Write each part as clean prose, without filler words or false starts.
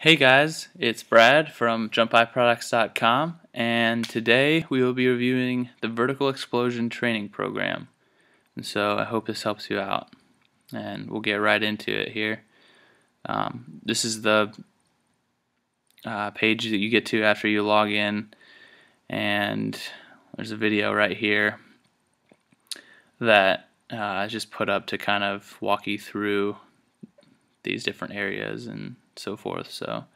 Hey guys, it's Brad from JumpHighProducts.com, and today we will be reviewing the Vertical Explosion Training Program. And so I hope this helps you out, and we'll get right into it here. This is the page that you get to after you log in, and there's a video right here that I just put up to kind of walk you through these different areas and so forth. So a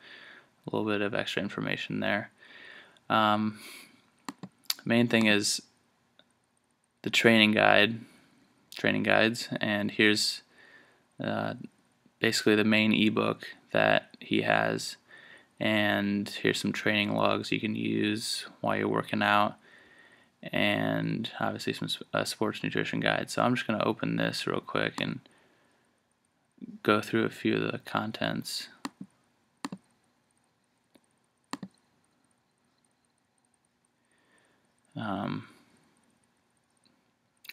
little bit of extra information there. Main thing is the training guides, and here's basically the main ebook that he has, and here's some training logs you can use while you're working out, and obviously some sports nutrition guide. So I'm just going to open this real quick and go through a few of the contents.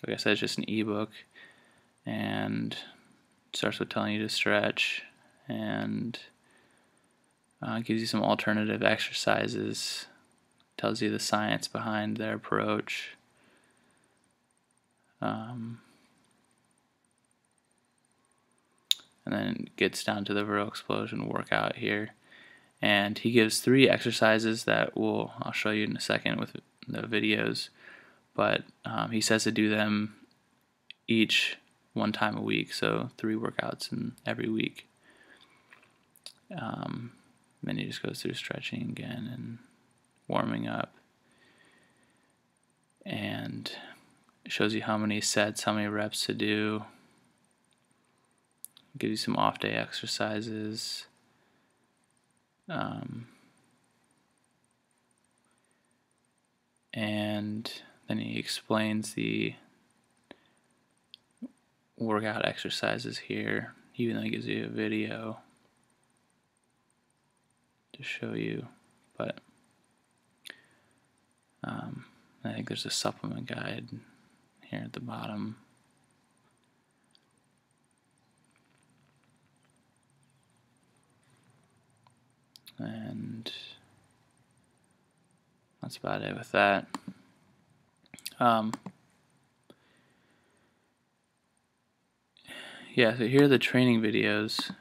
Like I said, it's just an ebook, and it starts with telling you to stretch, and gives you some alternative exercises, tells you the science behind their approach. And then it gets down to the vertical explosion workout here, and he gives 3 exercises that I'll show you in a second with the videos, but he says to do them each 1 time a week, so 3 workouts in every week. Then he just goes through stretching again and warming up, and it shows you how many sets, how many reps to do. Give you some off day exercises. And then he explains the workout exercises here, even though he gives you a video to show you. But I think there's a supplement guide here at the bottom. And that's about it with that. Yeah, so here are the training videos.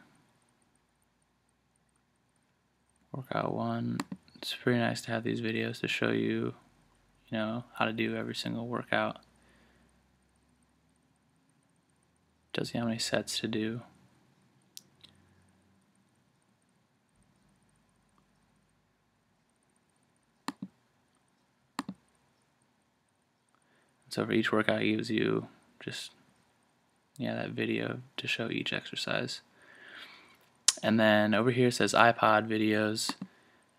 Workout 1. It's pretty nice to have these videos to show you, how to do every single workout. Tells you how many sets to do. So for each workout, it gives you just that video to show each exercise. And then over here it says iPod videos,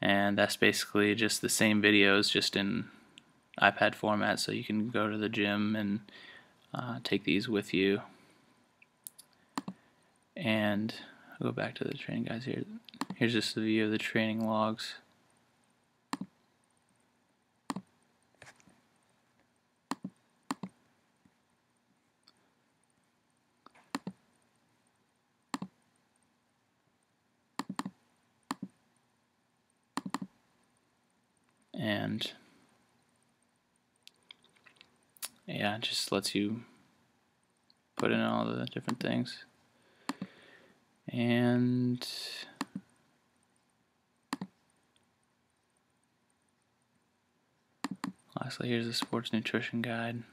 and that's basically just the same videos, just in iPad format, so you can go to the gym and take these with you. And I'll go back to the training guides here. Here's just a view of the training logs. And yeah, it just lets you put in all the different things. And lastly, here's the sports nutrition guide.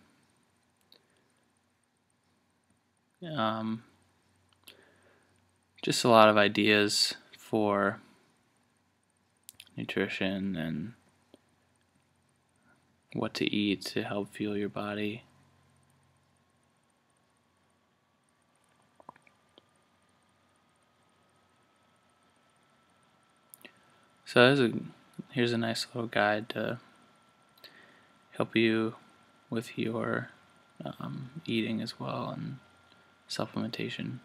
Just a lot of ideas for nutrition and what to eat to help fuel your body. So here's a nice little guide to help you with your eating as well, and supplementation.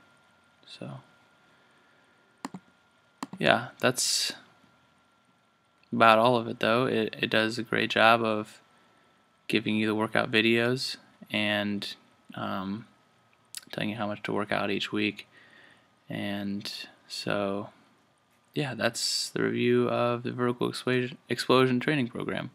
So yeah, that's about all of it though. It does a great job of giving you the workout videos and telling you how much to work out each week. And so yeah, that's the review of the Vertical Explosion Training Program.